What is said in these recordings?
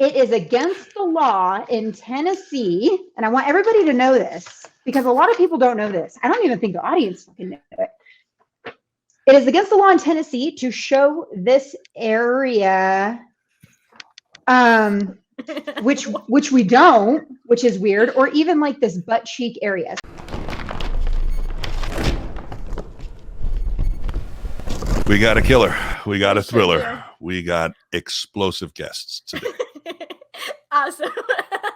It is against the law in Tennessee, and I want everybody to know this because a lot of people don't know this. I don't even think the audience fucking know it. It is against the law in Tennessee to show this area, which we don't, which is weird, or even like this butt cheek area. We got a killer. We got a thriller. We got explosive guests today. Awesome.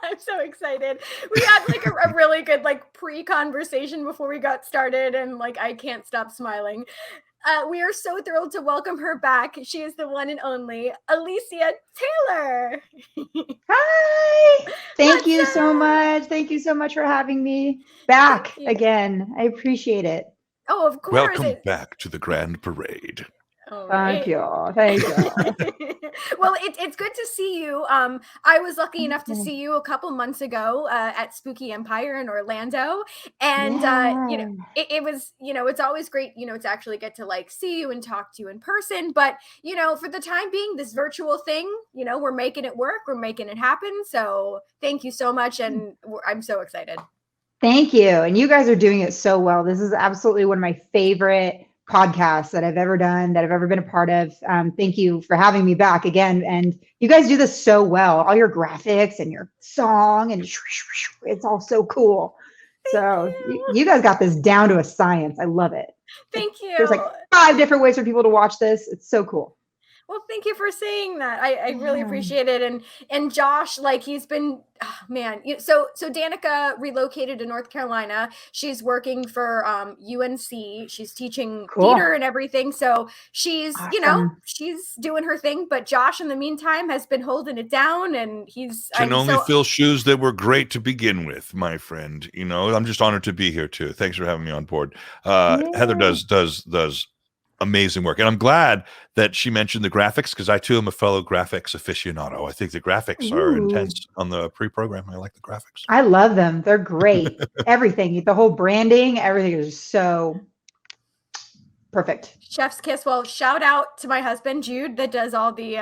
I'm so excited. We had like a really good like pre-conversation before we got started, and like I can't stop smiling. We are so thrilled to welcome her back. She is the one and only Alicia Taylor. Hi. Thank you so much. Thank you so much for having me back again. I appreciate it. Oh, of course. Welcome back to the Grand Parade. Thank you. Thank you. Well, it's good to see you. I was lucky enough to see you a couple months ago at Spooky Empire in Orlando, and you know, it was, you know, it's always great, you know, to actually get to like see you and talk to you in person. But you know, for the time being, this virtual thing, you know, we're making it work. We're making it happen. So thank you so much, and I'm so excited. Thank you. And you guys are doing it so well. This is absolutely one of my favorite podcasts that I've ever done, that I've ever been a part of. Thank you for having me back again. And you guys do this so well. All your graphics and your song, and it's all so cool. So you guys got this down to a science. I love it. Thank you. There's like 5 different ways for people to watch this. It's so cool. Well, thank you for saying that. I really appreciate it. And Josh, like he's been, oh, man. So Danica relocated to North Carolina. She's working for UNC. She's teaching theater and everything. So she's, you know, she's doing her thing. But Josh, in the meantime, has been holding it down, and he's can only fill shoes that were great to begin with, my friend. You know, I'm just honored to be here too. Thanks for having me on board. Heather does amazing work, and I'm glad that she mentioned the graphics, because I too am a fellow graphics aficionado. I think the graphics are intense on the pre-program. I like the graphics. I love them. They're great. Everything, the whole branding, everything is so perfect. Chef's kiss. Well, shout out to my husband Jude that does all the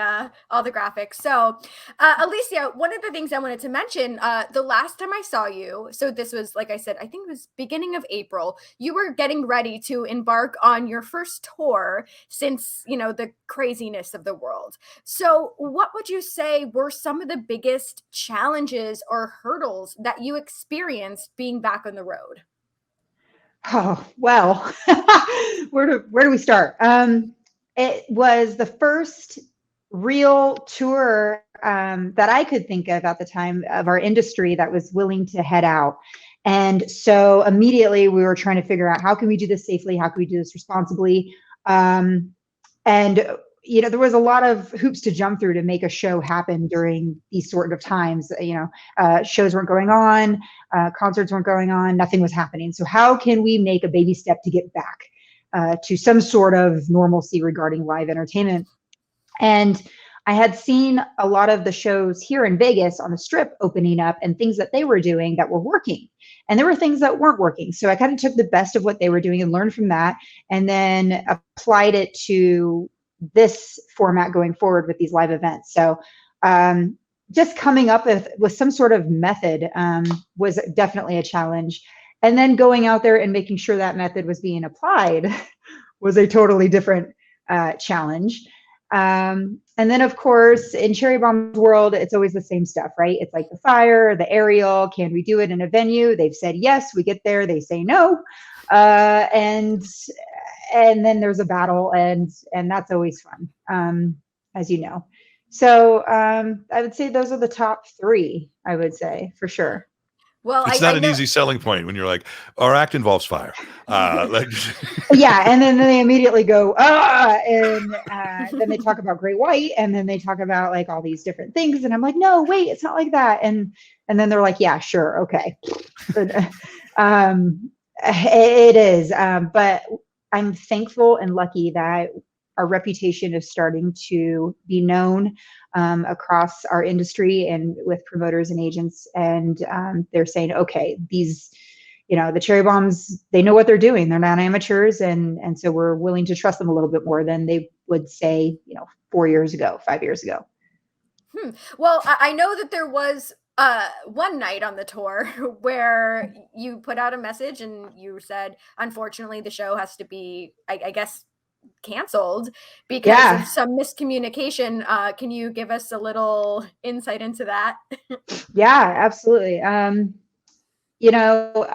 graphics. So Alicia, one of the things I wanted to mention, the last time I saw you, so this was, like I said, I think it was beginning of April, you were getting ready to embark on your first tour since, you know, the craziness of the world. So what would you say were some of the biggest challenges or hurdles that you experienced being back on the road? Oh, well, where do we start? It was the first real tour that I could think of at the time of our industry that was willing to head out. And so immediately we were trying to figure out, how can we do this safely? How can we do this responsibly? And you know, there was a lot of hoops to jump through to make a show happen during these sort of times. You know, shows weren't going on, concerts weren't going on, nothing was happening. So how can we make a baby step to get back to some sort of normalcy regarding live entertainment? And I had seen a lot of the shows here in Vegas on the Strip opening up, and things that they were doing that were working. And there were things that weren't working. So I kind of took the best of what they were doing and learned from that, and then applied it to this format going forward with these live events. So just coming up with some sort of method was definitely a challenge. And then going out there and making sure that method was being applied was a totally different challenge. And then, of course, in Cherry Bombs world, it's always the same stuff, right? It's like the fire, the aerial. Can we do it in a venue? They've said yes. We get there, they say no. And then there's a battle, and that's always fun, as you know. So I would say those are the top 3, I would say, for sure. Well, it's not an easy selling point when you're like, our act involves fire. Yeah, and then they immediately go, and then they talk about Great White, and then they talk about like all these different things, and I'm like, no, wait, it's not like that. And then they're like, yeah, sure, okay. It is, but I'm thankful and lucky that our reputation is starting to be known across our industry and with promoters and agents. And they're saying, okay, these, you know, the Cherry Bombs, they know what they're doing. They're not amateurs. And so we're willing to trust them a little bit more than they would say, you know, 4 years ago, 5 years ago. Well, I know that there was one night on the tour where you put out a message and you said, unfortunately, the show has to be, I guess, canceled because of some miscommunication. Can you give us a little insight into that? Yeah, absolutely. You know,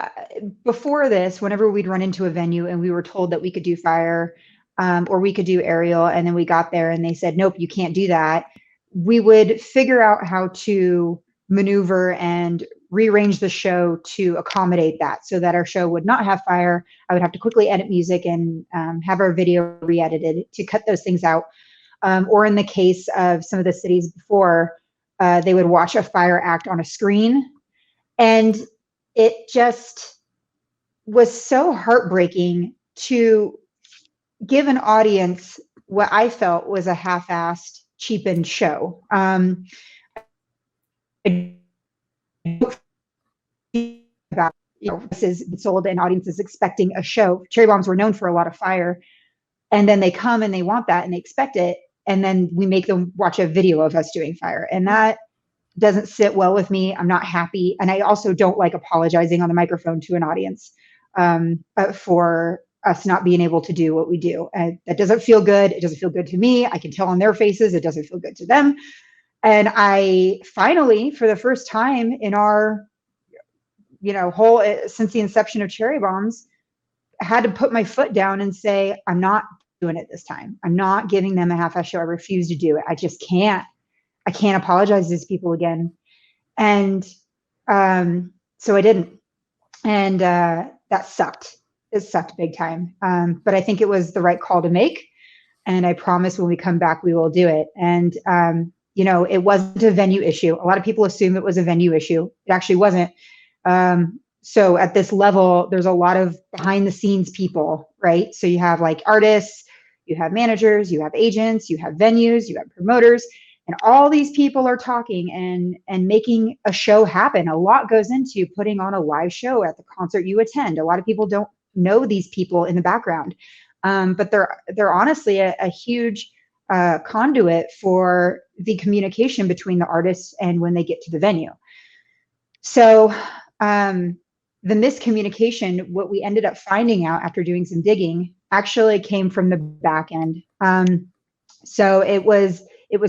before this, whenever we'd run into a venue and we were told that we could do fire, or we could do aerial, and then we got there and they said, nope, you can't do that, we would figure out how to maneuver and rearrange the show to accommodate that so that our show would not have fire. I would have to quickly edit music and have our video re-edited to cut those things out. Or in the case of some of the cities before, they would watch a fire act on a screen. And it just was so heartbreaking to give an audience what I felt was a half-assed, cheapened show. About, this is sold and audiences expecting a show. Cherry Bombs were known for a lot of fire, and then they come and they want that and they expect it, and then we make them watch a video of us doing fire, and that doesn't sit well with me. I'm not happy, and I also don't like apologizing on the microphone to an audience for us not being able to do what we do. That doesn't feel good. It doesn't feel good to me. I can tell on their faces it doesn't feel good to them. And I finally, for the first time in our whole since the inception of Cherry Bombs, had to put my foot down and say, I'm not doing it this time. I'm not giving them a half-ass show. I refuse to do it. I just can't. I can't apologize to these people again. And so I didn't. And that sucked. It sucked big time. But I think it was the right call to make. And I promise when we come back, we will do it. And, it wasn't a venue issue. A lot of people assume it was a venue issue. It actually wasn't. So at this level, there's a lot of behind the scenes people, right? So you have like artists, you have managers, you have agents, you have venues, you have promoters, and all these people are talking and making a show happen. A lot goes into putting on a live show at the concert you attend. A lot of people don't know these people in the background, but they're honestly a huge conduit for the communication between the artists and when they get to the venue. So the miscommunication, what we ended up finding out after doing some digging, actually came from the back end. So it was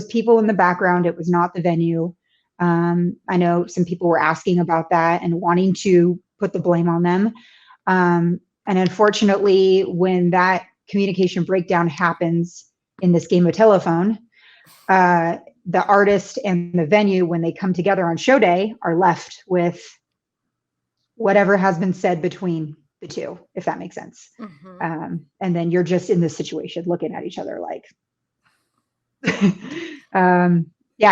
people in the background. It was not the venue. I know some people were asking about that and wanting to put the blame on them. And unfortunately, when that communication breakdown happens in this game of telephone, the artist and the venue, when they come together on show day, are left with whatever has been said between the two, if that makes sense. Mm-hmm. And then you're just in this situation looking at each other like, yeah,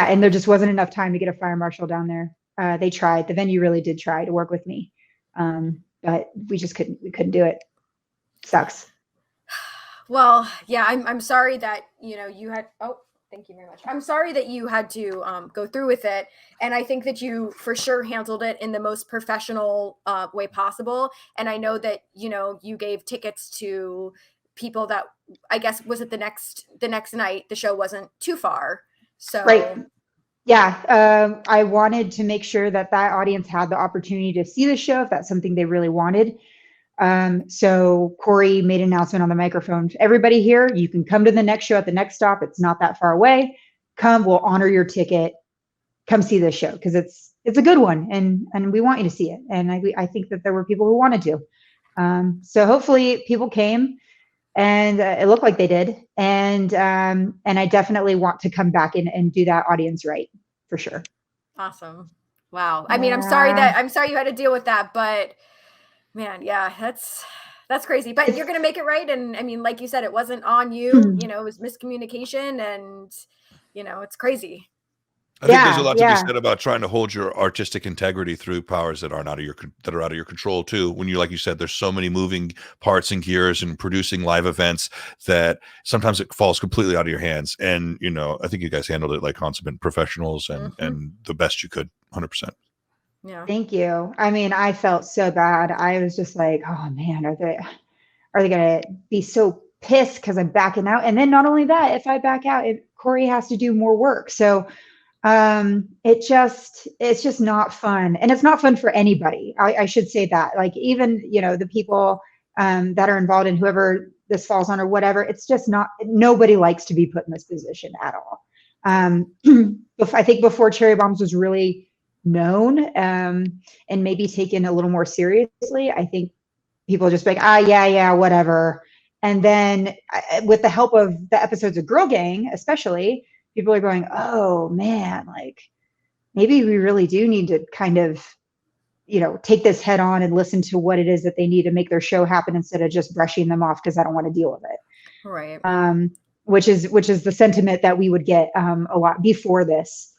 and there just wasn't enough time to get a fire marshal down there. They tried. The venue really did try to work with me, but we just couldn't do it. Sucks. Well, yeah, I'm sorry that you had. Oh, thank you very much. I'm sorry that you had to go through with it, and I think that you for sure handled it in the most professional way possible. And I know that you gave tickets to people that, I guess, was it the next night? The show wasn't too far, so right. Yeah, I wanted to make sure that audience had the opportunity to see the show if that's something they really wanted. So Corey made an announcement on the microphone. Everybody here, you can come to the next show at the next stop. It's not that far away. Come, we'll honor your ticket. Come see this show because it's a good one, and we want you to see it. And I think that there were people who wanted to. So hopefully people came, and it looked like they did. And I definitely want to come back and do that audience right for sure. Awesome. Wow. I mean, I'm sorry you had to deal with that, but man, yeah, that's crazy. But you're gonna make it right. And I mean, like you said, it wasn't on you. It was miscommunication, and it's crazy. I think there's a lot to be said about trying to hold your artistic integrity through powers that are out of your control too. When like you said, there's so many moving parts and gears and producing live events that sometimes it falls completely out of your hands. And I think you guys handled it like consummate professionals and the best you could, 100%. Yeah. Thank you. I mean, I felt so bad. I was just like, oh man, are they going to be so pissed because I'm backing out? And then not only that, if I back out, Corey has to do more work. So it's just not fun, and it's not fun for anybody. I should say that, like, even, the people that are involved in whoever this falls on or whatever, it's just not, nobody likes to be put in this position at all. I think before Cherry Bombs was really known, and maybe taken a little more seriously, I think people just like, yeah, whatever. And then with the help of the episodes of Girl Gang, especially, people are going, oh man, like maybe we really do need to kind of, take this head on and listen to what it is that they need to make their show happen, instead of just brushing them off because I don't want to deal with it. Right. Which is the sentiment that we would get a lot before this.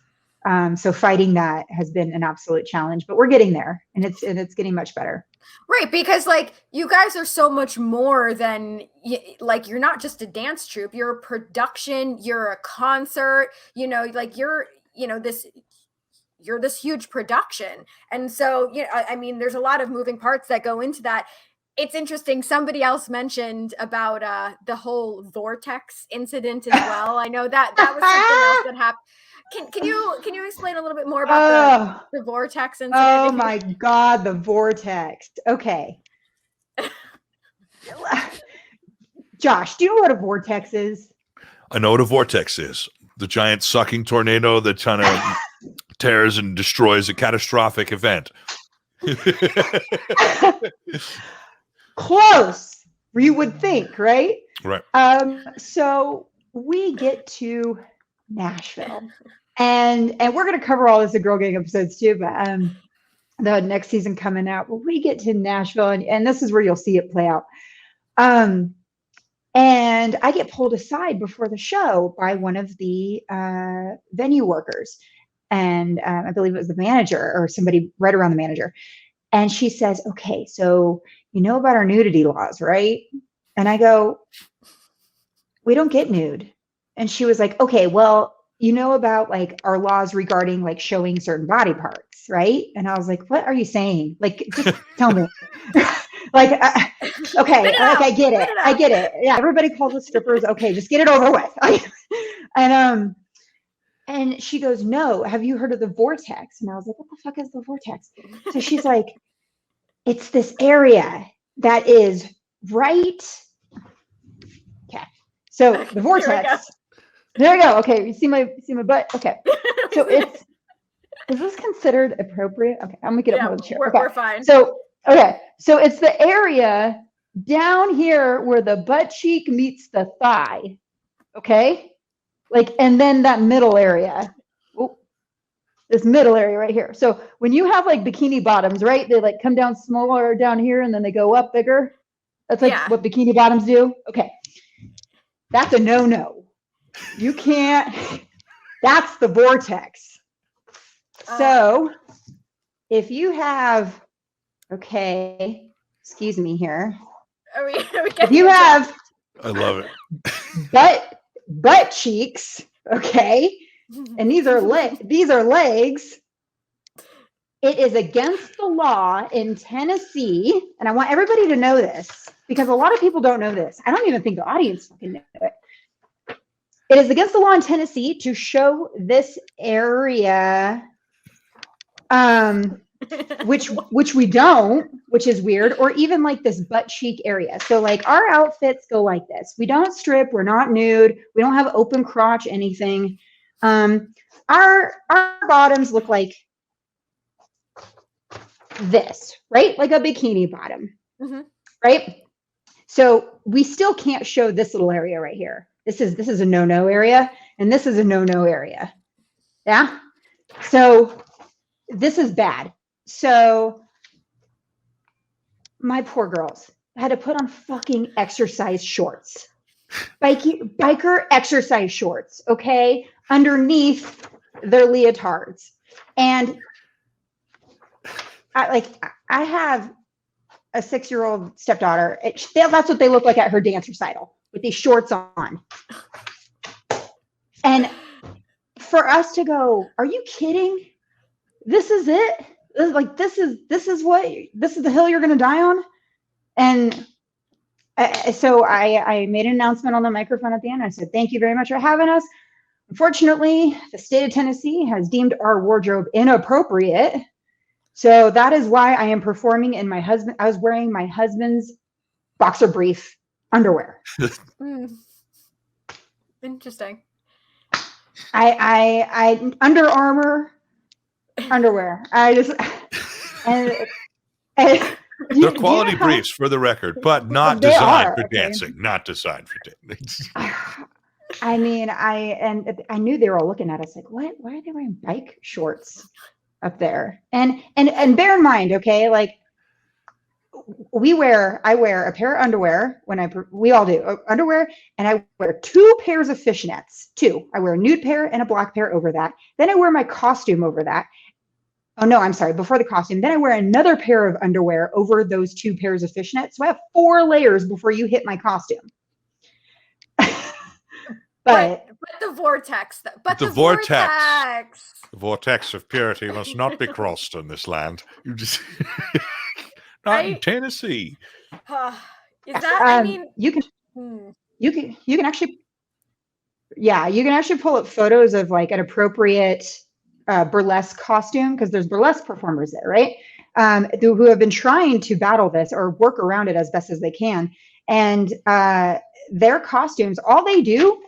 So fighting that has been an absolute challenge, but we're getting there, and it's getting much better. Right, because like you guys are so much more than, like, you're not just a dance troupe, you're a production, you're a concert, like you're this huge production. And so, I mean, there's a lot of moving parts that go into that. It's interesting. Somebody else mentioned about the whole vortex incident as well. I know that was something else that happened. Can you explain a little bit more about the vortex incident? Oh my God, the vortex. Okay. Josh, do you know what a vortex is? I know what a vortex is. The giant sucking tornado that kind of tears and destroys a catastrophic event. Close, you would think, right? Right. So we get to Nashville, and we're going to cover all this in Girl Gang episodes too, but the next season coming out. But we get to Nashville, and this is where you'll see it play out. And I get pulled aside before the show by one of the venue workers, and I believe it was the manager or somebody right around the manager. And she says, okay, so you know about our nudity laws, right? And I go, we don't get nude. And she was like, okay, well, you know about like our laws regarding like showing certain body parts, right? And I was like, what are you saying? Like, just tell me. Like, okay, like, I get it. Yeah, everybody calls us strippers. Okay, just get it over with. And she goes, no, have you heard of the vortex? And I was like, what the fuck is the vortex? So she's like, it's this area that is right. Okay, so the vortex. There we go. Okay, you see my butt. Okay, so is this considered appropriate? Okay, I'm gonna get up on the chair. We're fine. So it's the area down here where the butt cheek meets the thigh. Okay, like, and then that middle area. This middle area right here. So when you have like bikini bottoms, right? They like come down smaller down here and then they go up bigger. That's like what bikini bottoms do. Okay, that's a no-no. You can't. That's the vortex. So if you have, okay, excuse me here. If you have, I love it. Butt cheeks, okay, and these are legs. It is against the law in Tennessee, and I want everybody to know this because a lot of people don't know this. I don't even think the audience fucking know it. It is against the law in Tennessee to show this area, which we don't, which is weird, or even like this butt cheek area. So like our outfits go like this. We don't strip. We're not nude. We don't have open crotch, anything. Our bottoms look like this, right? Like a bikini bottom, right? So we still can't show this little area right here. This is a no-no area, and this is a no-no area. Yeah. So this is bad. So my poor girls had to put on fucking exercise shorts, biker exercise shorts, okay, underneath their leotards. And I have a 6-year-old stepdaughter. That's what they look like at her dance recital with these shorts on. And for us to go, are you kidding? This is it? This is the hill you're going to die on? And so I made an announcement on the microphone at the end. I said, thank you very much for having us. Unfortunately, the state of Tennessee has deemed our wardrobe inappropriate. So that is why I am performing in I was wearing my husband's boxer brief underwear. Interesting. I Under Armour underwear. I just, and they're quality briefs for the record, but not designed for dancing. Not designed for dancing. I mean, I knew they were all looking at us like, what? Why are they wearing bike shorts up there? And bear in mind, okay, like I wear a pair of underwear we all do underwear, and I wear 2 pairs of fishnets. 2. I wear a nude pair and a black pair over that. Then I wear my costume over that. Oh no, I'm sorry. Before the costume, then I wear another pair of underwear over those 2 pairs of fishnets. So I have 4 layers before you hit my costume. But the vortex. The vortex of purity must not be crossed in this land. You just not in Tennessee. Is that? I mean, you can actually, you can actually pull up photos of like an appropriate burlesque costume, because there's burlesque performers there, right? Who have been trying to battle this or work around it as best as they can, and their costumes, all they do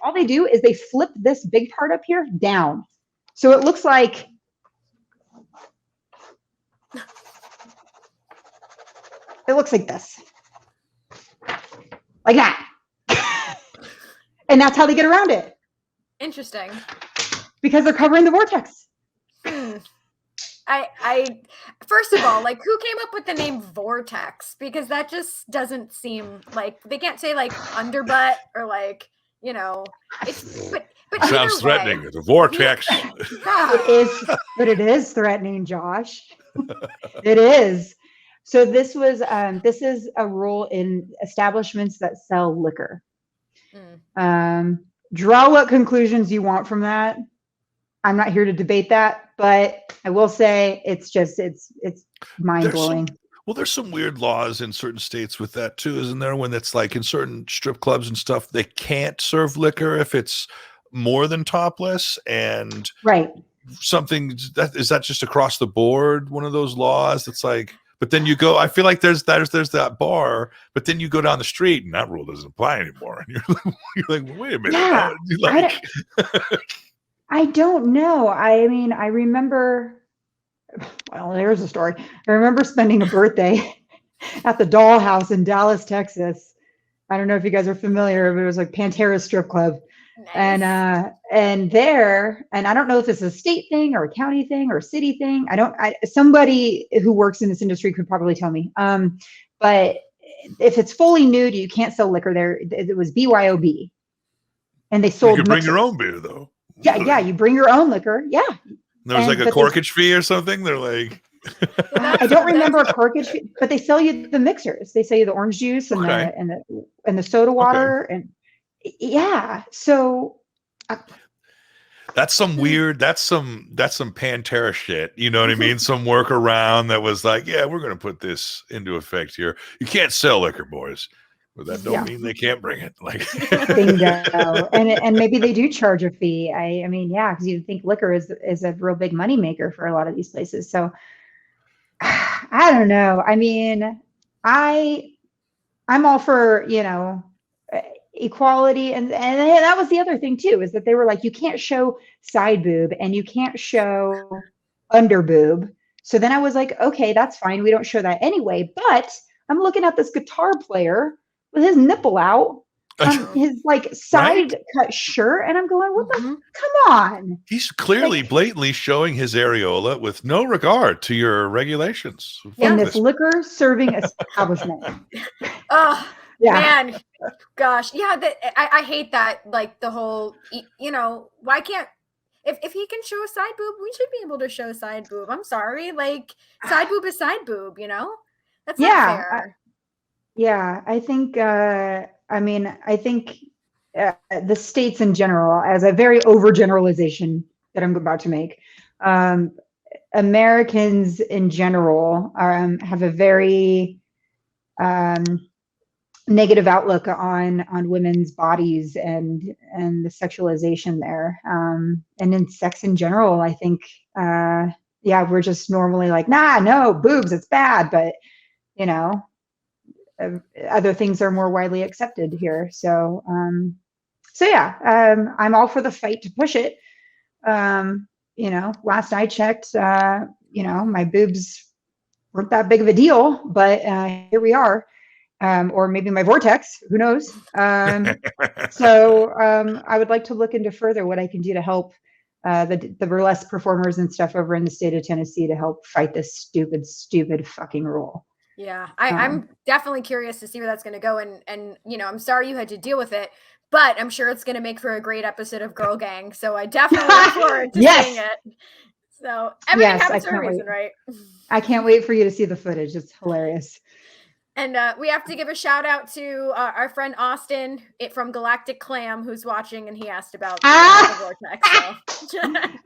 is they flip this big part up here down, so it looks like this, like that. And that's how they get around it. Interesting. Because they're covering the vortex. I first of all, like, who came up with the name vortex? Because that just doesn't seem like, they can't say like underbutt or like, you know, it's but sounds threatening. The vortex. It is threatening, Josh. It is. So this is a rule in establishments that sell liquor. Draw what conclusions you want from that. I'm not here to debate that, but I will say it's mind blowing. There's some weird laws in certain states with that too, isn't there? When it's like in certain strip clubs and stuff, they can't serve liquor if it's more than topless, and right. Something is that just across the board, one of those laws that's like, but then you go, I feel like there's that bar, but then you go down the street and that rule doesn't apply anymore. And you're like, well, wait a minute. Yeah, I don't know. I mean, I remember, well, there's a story. I remember spending a birthday at the Dollhouse in Dallas, Texas. I don't know if you guys are familiar, but it was like Pantera Strip Club. Nice. And I don't know if it's a state thing or a county thing or a city thing. Somebody who works in this industry could probably tell me. But if it's fully nude, you can't sell liquor there. It was BYOB. And they sold. You can bring your own beer though. Yeah, you bring your own liquor. Yeah. There was like a corkage fee or something. They're like, I don't remember a corkage fee, but they sell you the mixers. They sell you the orange juice and the soda water and So that's some weird. That's some Pantera shit. You know what I mean? Some workaround that was like, yeah, we're going to put this into effect here. You can't sell liquor, boys. But that don't mean they can't bring it. Like, bingo. And maybe they do charge a fee. I mean, because you think liquor is a real big money maker for a lot of these places. So I don't know. I mean, I'm all for, equality, and that was the other thing too, is that they were like, you can't show side boob and you can't show under boob. So then I was like, okay, that's fine. We don't show that anyway. But I'm looking at this guitar player with his nipple out on his like side cut shirt, and I'm going, what the? Come on! He's clearly blatantly showing his areola with no regard to your regulations. In this liquor serving establishment. Man, gosh, I hate that. Like the whole, why can't if he can show a side boob, we should be able to show side boob. I'm sorry, like side boob is side boob. That's not fair. I think. I think the states in general, as a very overgeneralization that I'm about to make, Americans in general have a very negative outlook on women's bodies and the sexualization there, and in sex in general. I think we're just normally like, nah, no boobs, it's bad, but you know, other things are more widely accepted here. So I'm all for the fight to push it. Last I checked, my boobs weren't that big of a deal, but here we are. Or maybe my vortex, who knows? So I would like to look into further what I can do to help the burlesque performers and stuff over in the state of Tennessee to help fight this stupid fucking rule. Yeah, I'm definitely curious to see where that's going to go. And I'm sorry you had to deal with it, but I'm sure it's going to make for a great episode of Girl Gang. So I definitely look forward to seeing it. So everything happens for a reason, right? I can't wait for you to see the footage. It's hilarious. And we have to give a shout out to our friend Austin from Galactic Clam, who's watching, and he asked about the vortex. So.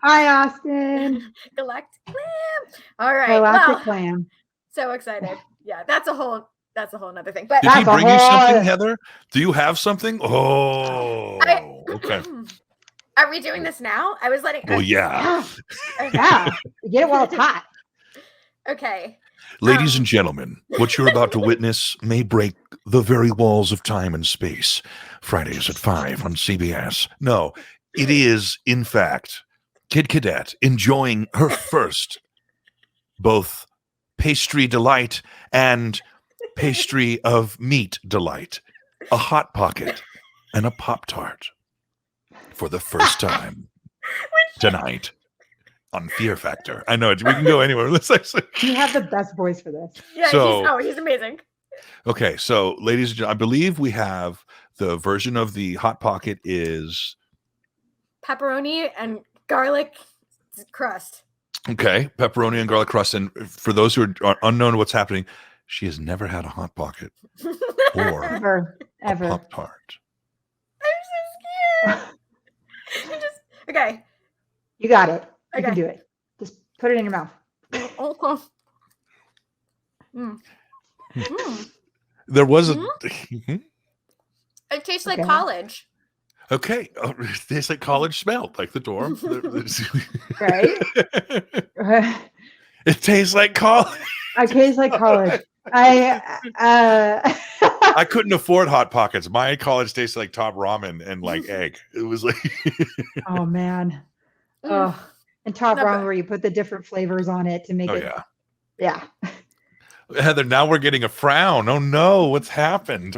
Hi, Austin. Galactic Clam. All right. Galactic Clam. So excited. Yeah, that's a whole nother thing. But did he bring you something, Heather? Do you have something? Oh, okay. Are we doing this now? I was letting. Oh yeah. Yeah. Get it while it's hot. Okay. Ladies and gentlemen, what you're about to witness may break the very walls of time and space. Fridays at 5 on CBS. No, it is, in fact, Kid Cadet enjoying her first both pastry delight and pastry of meat delight. A Hot Pocket and a Pop-Tart for the first time tonight. On Fear Factor. I know we can go anywhere. Let's actually. You have the best voice for this. Yeah, he's amazing. Okay, so ladies and gentlemen, I believe we have the version of the Hot Pocket is pepperoni and garlic crust. Okay, pepperoni and garlic crust. And for those who are unknown to what's happening, she has never had a Hot Pocket or ever. a Pop-Tart. I'm so scared. Okay. You got it. You Okay. can do it. Just put it in your mouth. Okay. There was a. It tastes like college. Okay, it tastes like college smelled, like the dorm. Right? It tastes like college. It tastes like college. I couldn't afford Hot Pockets. My college tasted like Top Ramen and like egg. It was like. Oh man. Oh. And Top Ramen, where you put the different flavors on it to make it. Yeah. Heather, now we're getting a frown. Oh no, what's happened?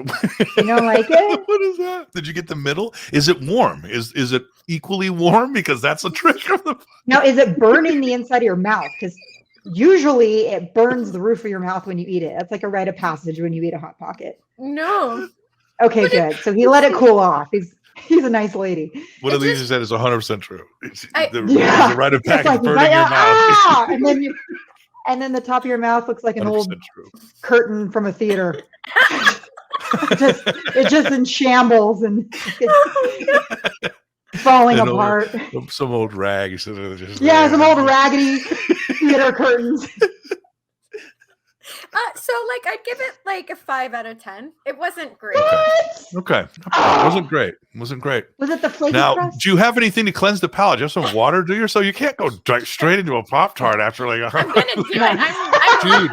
You don't like it? What is that? Did you get the middle? Is it warm? Is it equally warm? Because that's a trick of the. Now, is it burning the inside of your mouth? Because usually it burns the roof of your mouth when you eat it. That's like a rite of passage when you eat a Hot Pocket. No. Okay, good. So he let it cool off. He's a nice lady. What Alicia said is 100% true. The rite of passage passage burning your mouth. And then the top of your mouth looks like an old curtain from a theater. It's just in shambles and falling apart. Some old rags. Some old raggedy theater curtains. So I'd give it like a 5 out of 10. It wasn't great. Okay. It wasn't great. Was it the flaky crust? Do you have anything to cleanse the palate? Do you have some water, do you? So you can't go straight into a Pop-Tart after like I'm gonna do it. Jude,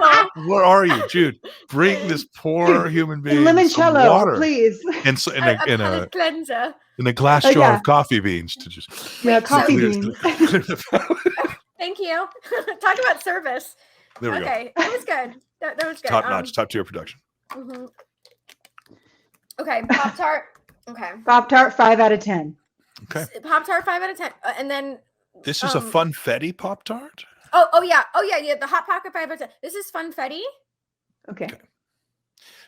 where are you? Jude, bring this poor human being limoncello, water, please. And so in a cleanser. In a glass jar of coffee beans to just coffee beans. Thank you. Talk about service. There we go. Okay, that was good. That was good. Top notch, top tier production. Mm-hmm. Okay, Pop-Tart. Okay. Pop-Tart, 5 out of 10. Okay. Pop-Tart, 5 out of 10. And then this is a Funfetti Pop-Tart? Oh yeah. The Hot Pocket 5 out of 10. This is Funfetti. Okay.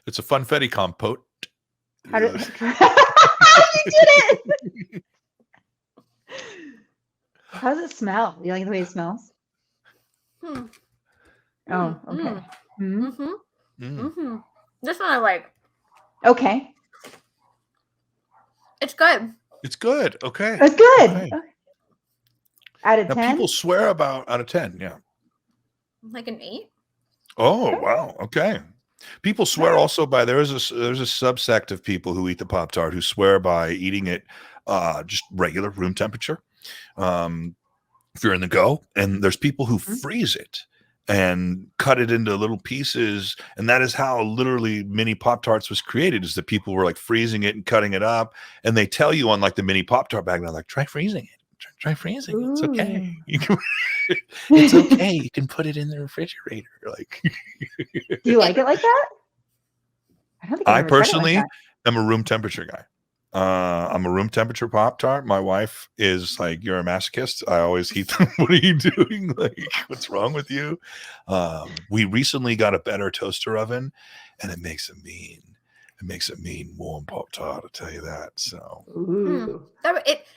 It's a Funfetti compote. How did you did it? How does it smell? You like the way it smells? Oh, okay. This one I like. Okay. It's good. It's good. Okay. It's good. Okay. Out of 10? People swear about out of 10. Yeah. Like an 8. Oh, wow. Okay. People swear also by there's a subsect of people who eat the Pop-Tart who swear by eating it just regular room temperature. If you're in the go, and there's people who freeze it and cut it into little pieces, and that is how literally mini Pop-Tarts was created, is that people were like freezing it and cutting it up, and they tell you on like the mini Pop-Tart bag, they're like, try freezing it. Try freezing it. It's okay. You can, it's okay. You can put it in the refrigerator. Like, do you like it like that? I don't think I personally am a room temperature guy. I'm a room temperature Pop-Tart. My wife is like, you're a masochist. I always heat them. What are you doing? Like, what's wrong with you? We recently got a better toaster oven, and it makes a mean warm Pop-Tart, I'll tell you that. So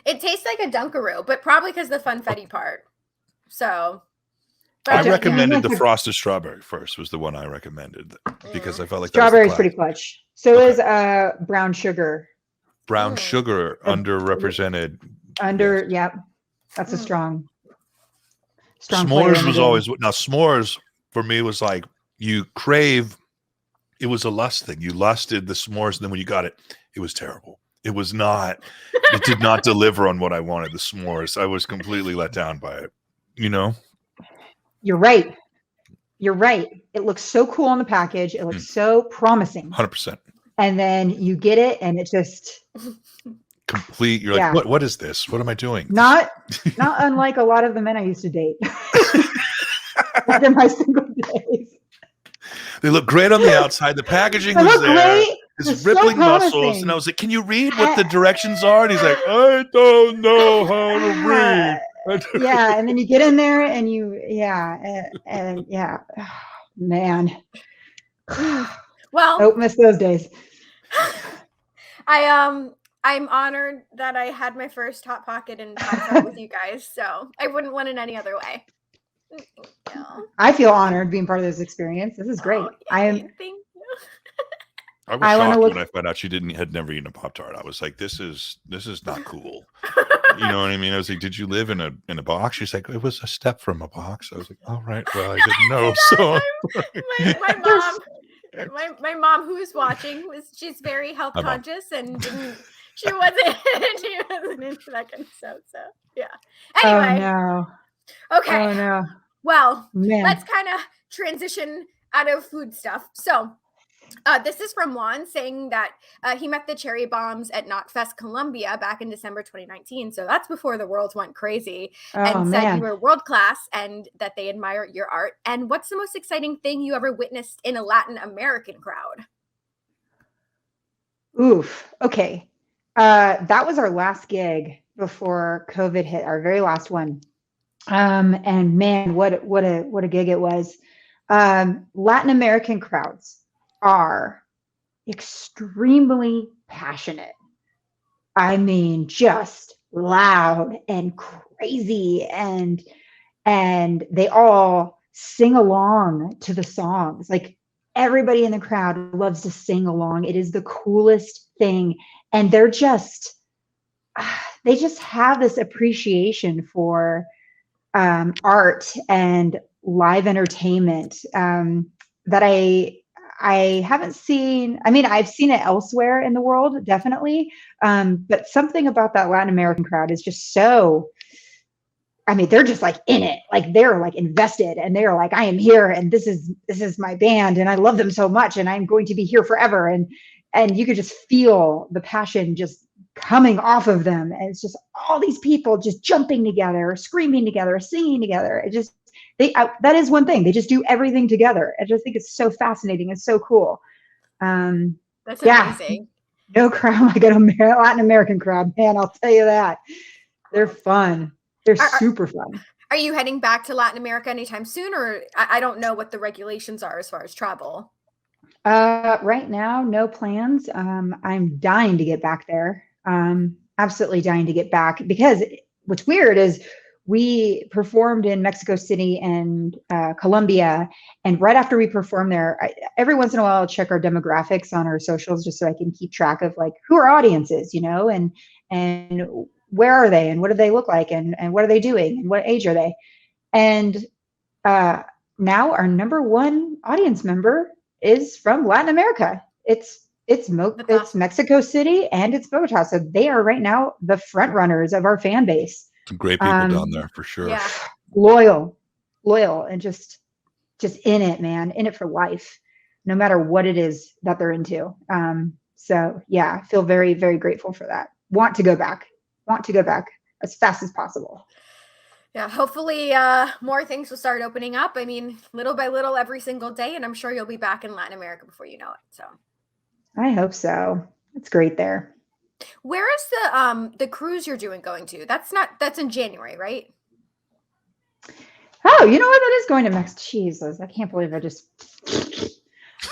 it tastes like a Dunkaroo, but probably because the funfetti part. So I recommended the frosted strawberry first, was the one I recommended, because I felt like strawberry is pretty clutch. So is brown sugar. Brown sugar, underrepresented. Yep. That's a strong S'mores was always, now s'mores for me was like, you crave, it was a lust thing. You lusted the s'mores, and then when you got it, it was terrible. It was not, it did not deliver on what I wanted, the s'mores. I was completely let down by it, you know? You're right. It looks so cool on the package. It looks so promising. 100%. And then you get it, and it just complete. You're like, what is this? What am I doing? Not unlike a lot of the men I used to date. Like in my single days. They look great on the outside. The packaging was there. Great. His rippling muscles. And I was like, can you read what the directions are? And he's like, I don't know how to read. Yeah. And then you get in there and man. Well, don't miss those days. I'm honored that I had my first Hot Pocket and Pop-Tart with you guys. So I wouldn't want it any other way. I feel honored being part of this experience. This is great. Thank you. I was shocked when I found out she had never eaten a Pop-Tart. I was like, this is not cool. You know what I mean? I was like, did you live in a box? She's like, it was a step from a box. I was like, all right, well, I didn't know. So my mom, who's watching, she's very health conscious and she wasn't into that kind of stuff. So yeah. Anyway. Oh no. Okay. Oh no. Well, let's kind of transition out of food stuff. So this is from Juan saying that he met the Cherry Bombs at Knotfest Columbia back in December 2019. So that's before the world went crazy, and said you were world class and that they admire your art. And what's the most exciting thing you ever witnessed in a Latin American crowd? Oof. Okay. That was our last gig before COVID hit, our very last one. And man, what a gig it was. Latin American crowds are extremely passionate. I mean, just loud and crazy, and they all sing along to the songs. Like, everybody in the crowd loves to sing along. It is the coolest thing. And they just have this appreciation for art and live entertainment that I haven't seen. I mean, I've seen it elsewhere in the world, definitely. But something about that Latin American crowd is just so, I mean, they're just like in it, like they're like invested, and they're like, I am here, and this is my band, and I love them so much, and I'm going to be here forever. And you could just feel the passion just coming off of them. And it's just all these people just jumping together, screaming together, singing together. It just, that is one thing. They just do everything together. I just think it's so fascinating. It's so cool. That's amazing. No crowd like a Latin American crowd, man. I'll tell you that. They're fun. They're super fun. Are you heading back to Latin America anytime soon, or I don't know what the regulations are as far as travel? Right now, no plans. I'm dying to get back there. Absolutely dying to get back, because what's weird is we performed in Mexico City and Colombia, and right after we performed there, every once in a while I'll check our demographics on our socials just so I can keep track of like who our audience is, you know, and where are they, and what do they look like, and what are they doing, and what age are they. And now our number one audience member is from Latin America. It's Mexico City and it's Bogota. So they are right now the front runners of our fan base. Some great people down there for sure. Yeah. Loyal, and just in it, man, in it for life, no matter what it is that they're into. So yeah, I feel very, very grateful for that. Want to go back as fast as possible. Yeah, hopefully more things will start opening up. I mean, little by little every single day, and I'm sure you'll be back in Latin America before you know it. So I hope so. It's great there. where is the cruise you're going to? That's in January, right? Oh, you know what? That is going to Mexico. Jesus, I can't believe I just.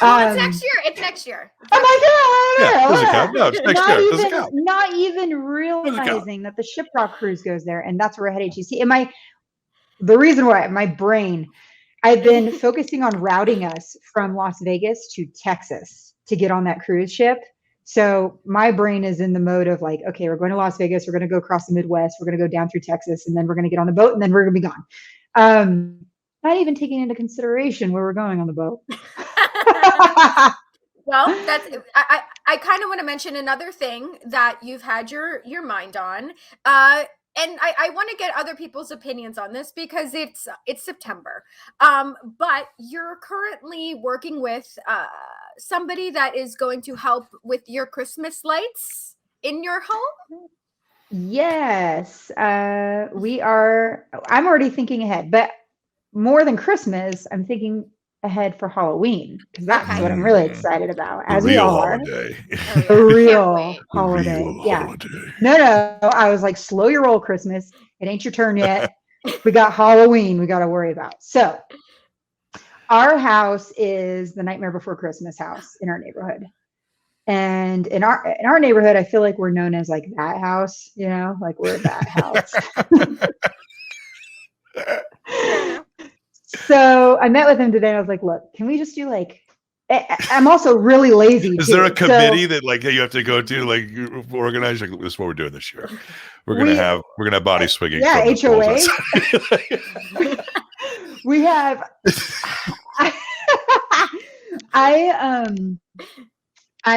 Oh, it's next year. It's next year. Oh my God! Yeah, does it count? No, it's next year. Does it count? Not even realizing that the Shiprock cruise goes there, and that's where I had HEC. The reason why my brain, I've been focusing on routing us from Las Vegas to Texas to get on that cruise ship. So my brain is in the mode of like, okay, we're going to Las Vegas. We're going to go across the Midwest. We're going to go down through Texas, and then we're going to get on the boat, and then we're going to be gone. Not even taking into consideration where we're going on the boat. Well, I kind of want to mention another thing that you've had your mind on. And I want to get other people's opinions on this because it's September. But you're currently working with somebody that is going to help with your Christmas lights in your home. Yes, we are. I'm already thinking ahead, but more than Christmas, I'm thinking ahead for Halloween because that's what I'm really excited about. As we all are. A real holiday. Yeah. No. I was like, slow your roll, Christmas. It ain't your turn yet. We got Halloween we got to worry about. So our house is the Nightmare Before Christmas house in our neighborhood. And in our neighborhood, I feel like we're known as like that house, like we're that house. So I met with him today and I was like, look, can we just do like, I'm also really lazy. Is there a committee that like you have to go to, like organize? Like, this is what we're doing this year. We're gonna have body swinging. Yeah, HOA. We have. I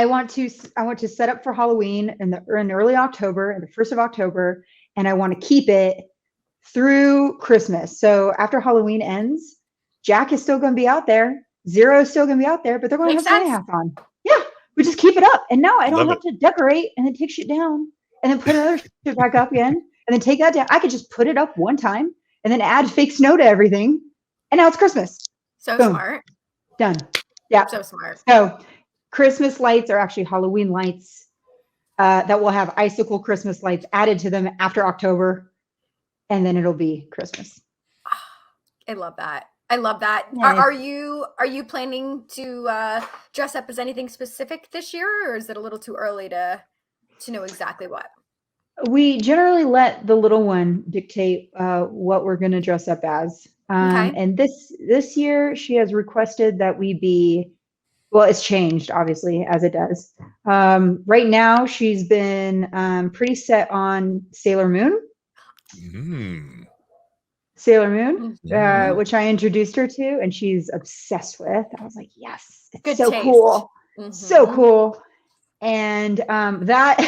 want to set up for Halloween in early October, in the 1st of October, and I want to keep it through Christmas. So after Halloween ends, Jack is still going to be out there. Zero is still going to be out there, but they're going to have Santa hats on. Yeah, we just keep it up. And now I don't have to decorate and then take shit down and then put another shit back up again and then take that down. I could just put it up one time and then add fake snow to everything. And now it's Christmas. So Boom. Smart. Done. Yeah. So smart. So Christmas lights are actually Halloween lights that will have icicle Christmas lights added to them after October. And then it'll be Christmas. I love that. Yeah. Are you planning to dress up as anything specific this year, or is it a little too early to know exactly what? We generally let the little one dictate what we're going to dress up as. Okay. And this year she has requested that we be, well, it's changed obviously as it does. Right now she's been pretty set on Sailor Moon. Sailor Moon, which I introduced her to, and she's obsessed with. I was like, yes, it's so cool. So cool. And that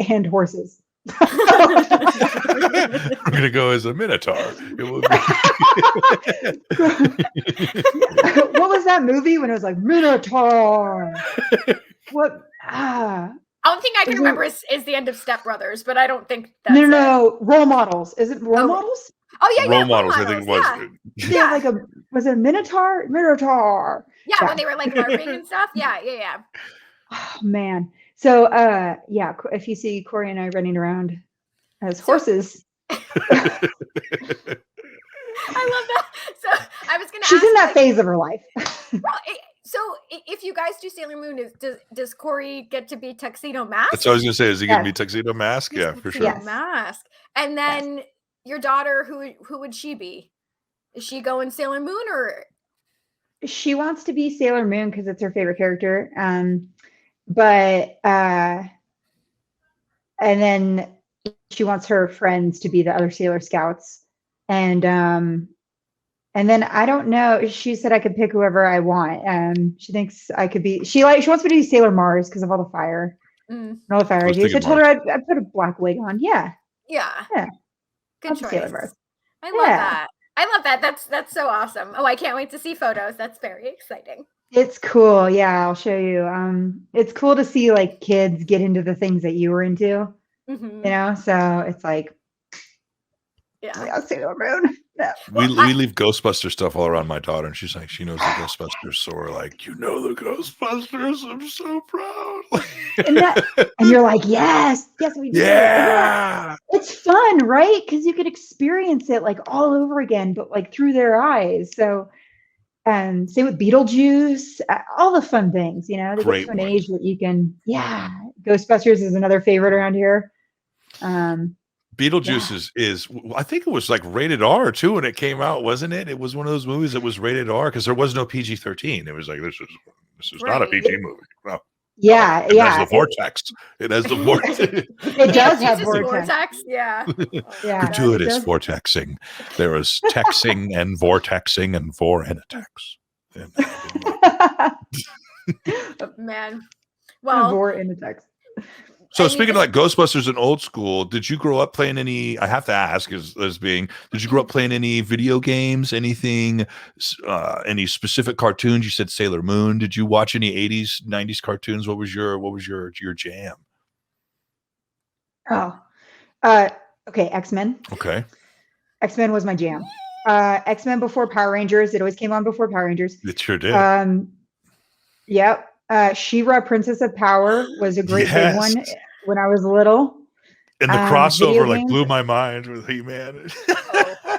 and horses. We're gonna go as a minotaur. What was that movie when it was like Minotaur? What? Only thing I can remember is the end of Step Brothers, but I don't think that's no. Role Models. Is it Role Models? Oh yeah, Role Models. I think it was. Yeah, was it a Minotaur? Minotaur. Yeah, when they were like harping and stuff. Yeah. Oh man. So if you see Corey and I running around as horses. I love that. So I was gonna ask. She's in that phase of her life. So if you guys do Sailor Moon, does Corey get to be Tuxedo Mask? That's what I was gonna say. Is he gonna be Tuxedo Mask? Yeah, for sure. Yes. Mask. And then your daughter, who would she be? Is she going Sailor Moon or? She wants to be Sailor Moon because it's her favorite character. But and then she wants her friends to be the other Sailor Scouts, and And then I don't know. She said I could pick whoever I want. She thinks I could be. She wants me to be Sailor Mars because of all the fire, and all the fire I do. So I told her I'd put a black wig on. Yeah. Yeah. Good choice. Sailor Mars. I love that. I love that. That's so awesome. Oh, I can't wait to see photos. That's very exciting. It's cool. Yeah, I'll show you. It's cool to see like kids get into the things that you were into. You know, so it's like, yeah, Sailor Moon. Yeah. We leave Ghostbuster stuff all around my daughter, and she's like, she knows the Ghostbusters. So we're like, you know the Ghostbusters. I'm so proud. and you're like, yes, we do. Yeah. It's fun, right? Because you could experience it like all over again, but like through their eyes. So, same with Beetlejuice, all the fun things, you know, they get to an age that you can, Ghostbusters is another favorite around here. Beetlejuice is I think it was like rated R too when it came out, wasn't it? It was one of those movies that was rated R because there was no PG-13. It was like, this is not a PG movie. No. It has the vortex. It has the vortex. It does have vortex. Yeah. Gratuitous vortexing. There was texing and vortexing and vor-in-a-tex. Man. Well, vor-in-a-tex. So speaking of like Ghostbusters and old school, did you grow up playing any? I have to ask, did you grow up playing any video games? Anything? Any specific cartoons? You said Sailor Moon. Did you watch any 80s, 90s cartoons? What was your jam? Okay, X-Men. Okay, X-Men was my jam. X-Men before Power Rangers. It always came on before Power Rangers. It sure did. Yep. She-Ra, Princess of Power was a great big one when I was little. And the crossover like blew my mind with He-Man.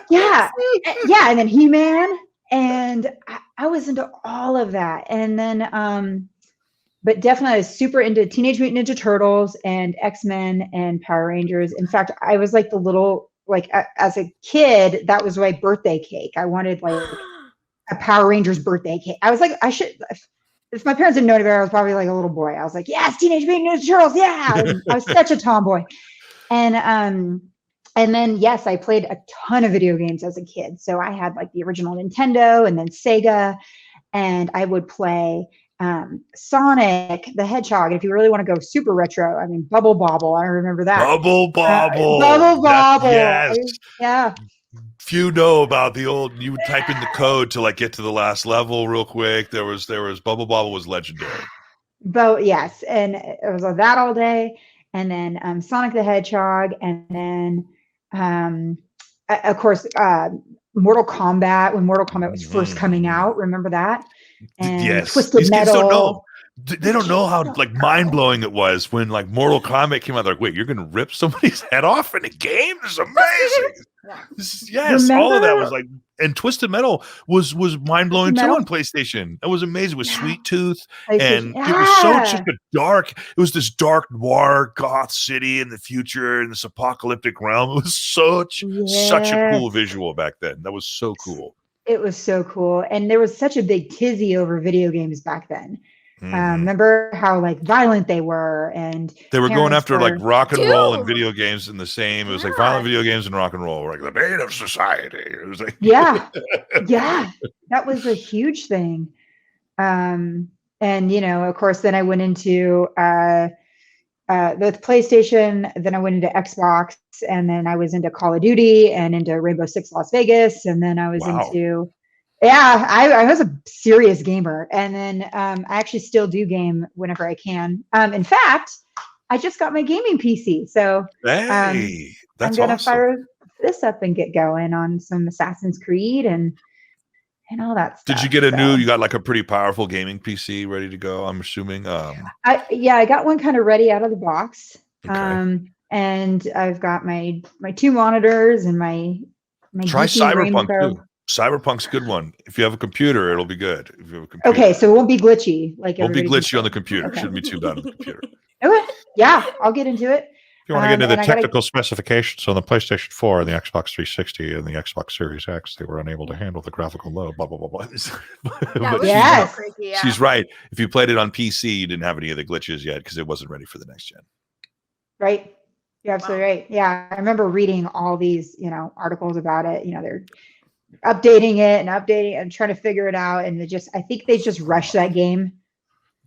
And then He-Man, and I was into all of that. And then, but definitely I was super into Teenage Mutant Ninja Turtles and X-Men and Power Rangers. In fact, I was like as a kid, that was my birthday cake. I wanted like a Power Rangers birthday cake. I was like, if my parents didn't know any better, I was probably like a little boy. I was like, yes, Teenage Mutant Ninja Turtles. Yeah. I was such a tomboy. And then, yes, I played a ton of video games as a kid. So I had like the original Nintendo and then Sega, and I would play Sonic the Hedgehog. If you really want to go super retro, I mean, Bubble Bobble. I remember that. Bubble Bobble. Bubble Bobble. Yes. Yeah. Few know about the old. You would type in the code to like get to the last level real quick. There was Bubble Bobble was legendary. But yes, and it was that all day, and then Sonic the Hedgehog, and then of course Mortal Kombat when Mortal Kombat was first coming out. Remember that? And yes, Twisted these Metal. kids don't know. They don't know how like mind blowing it was when like Mortal Kombat came out. They're like, wait, you're gonna rip somebody's head off in a game? This is amazing. Yes, remember? All of that was like, and Twisted Metal was mind blowing too on PlayStation. It was amazing with Sweet Tooth, and it was such a dark. It was this dark noir goth city in the future in this apocalyptic realm. It was such a cool visual back then. That was so cool. It was so cool, and there was such a big tizzy over video games back then. Remember how like violent they were, and they were going after like rock and roll and video games in the same. It was like violent video games and rock and roll were like the bane of society. It was like that was a huge thing. And you know, of course, then I went into the PlayStation. Then I went into Xbox, and then I was into Call of Duty and into Rainbow Six Las Vegas, and then I was into. Yeah, I was a serious gamer, and then I actually still do game whenever I can. In fact, I just got my gaming PC, so I'm gonna fire this up and get going on some Assassin's Creed and all that stuff. Did you get you got like a pretty powerful gaming PC ready to go? I'm assuming. I got one kind of ready out of the box. Okay. And I've got my 2 monitors and my try Cyberpunk too. Cyberpunk's a good one. If you have a computer, it'll be good. If you have a computer. Okay, so it won't be glitchy. Like won't be glitchy on the computer. Okay. Shouldn't be too bad on the computer. Okay. Yeah, I'll get into it. If you want to get into the technical specifications on the PlayStation 4 and the Xbox 360 and the Xbox Series X, they were unable to handle the graphical load. Blah blah blah blah. She's right. If you played it on PC, you didn't have any of the glitches yet because it wasn't ready for the next gen. Right. You're absolutely right. Yeah, I remember reading all these, articles about it. updating it and updating and trying to figure it out. And I think they just rushed that game.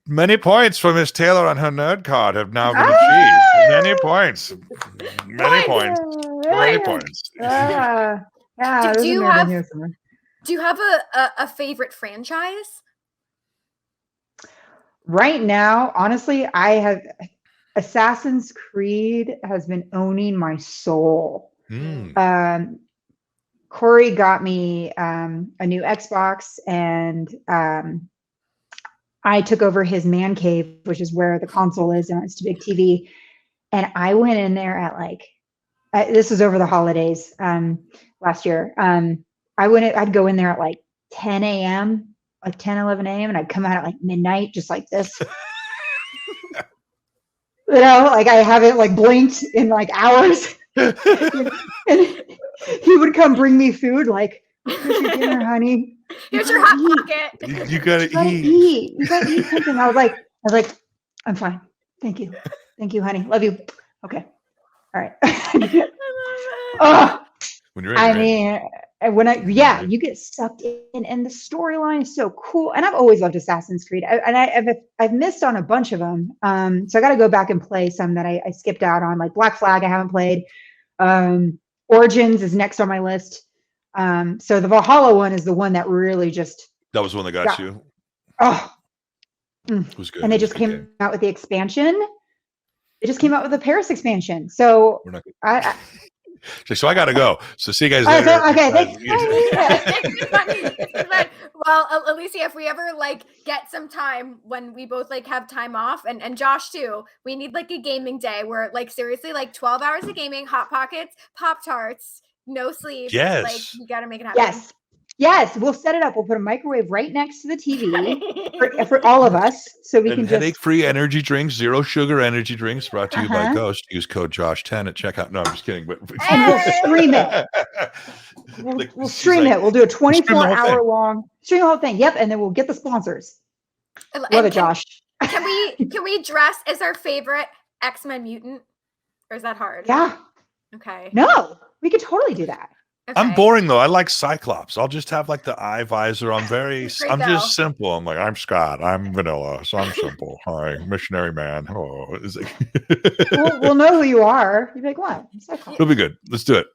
Many points for Miss Taylor on her nerd card have now been achieved. Many points. Many points. Many points. Yeah, Do there's a you nerd in have- here somewhere. Do you have a favorite franchise? Right now, honestly, I have Assassin's Creed has been owning my soul. Corey got me a new Xbox, and I took over his man cave, which is where the console is, and it's a big TV. And I went in there at like, this was over the holidays last year. I'd go in there at like 10 a.m., like 10, 11 a.m., and I'd come out at like midnight, just like this. Like I haven't like blinked in like hours. And he would come bring me food, like, here's your dinner, honey. Here's your hot pocket. You gotta eat. You gotta eat something. I was like, I'm fine. Thank you, honey. Love you. Okay. All right. Oh, When you're in, I right? mean, you get sucked in, and the storyline is so cool. And I've always loved Assassin's Creed, I've missed on a bunch of them. So I got to go back and play some that I skipped out on, like Black Flag. I haven't played. Origins is next on my list. So the Valhalla one is the one that really just That was the one that got you. oh, It was good. and they It was just a good came game. out with the expansion. It just came out with the Paris expansion. So We're not good. I So I gotta go. So see you guys Oh, later. so- okay, thanks. It's fun. Well, Alicia, if we ever like get some time when we both like have time off, and Josh too, we need like a gaming day where like seriously like 12 hours of gaming, hot pockets, Pop-Tarts, no sleep. Yes. Like you gotta make it happen. Yes, we'll set it up. We'll put a microwave right next to the TV for all of us, so we And can just. headache-free energy drinks, zero sugar energy drinks, brought to you by Uh-huh. Ghost. Use code Josh10 at checkout. No, I'm just kidding. But And we'll stream it. Like, We'll she's stream like, it. We'll do a stream the whole 24-hour long stream the whole thing. Yep, and then we'll get the sponsors. And Love it, Josh. Can we dress as our favorite X-Men mutant? Or is that hard? Yeah. Okay. No, we could totally do that. Okay. I'm boring though. I like Cyclops. I'll just have like the eye visor. I'm Great I'm though. just simple. I'm like, I'm Scott. I'm vanilla. So I'm simple. Hi, missionary man. Oh, We'll know who you are. You'll be like, what? it'll be good. Let's do it.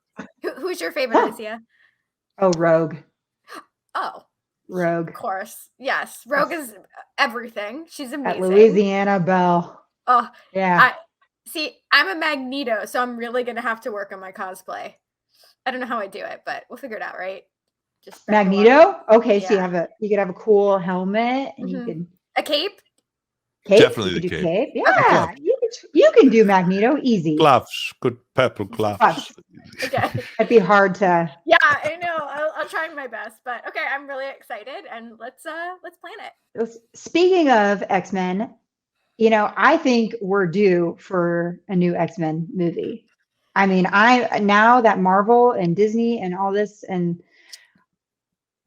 Who's your favorite, Oh. Alicia? Oh, Rogue. Oh, Rogue. of course. Yes. Rogue is everything. She's At amazing. Louisiana Belle. Oh, Yeah. see, I'm a Magneto, so I'm really gonna have to work on my cosplay. I don't know how I do it, but we'll figure it out, right? Just buckle up. Magneto? Okay, so Yeah. you could have a cool helmet, and you Mhm. could A cape? cape. Definitely You the could do cape. Yeah, you can do Magneto easy. Gloves, good purple gloves. Gloves. Okay. It'd be hard to. Yeah, I know. I'll try my best, but okay, I'm really excited, and let's plan it. Speaking of X-Men, I think we're due for a new X-Men movie. I mean, now that Marvel and Disney and all this, and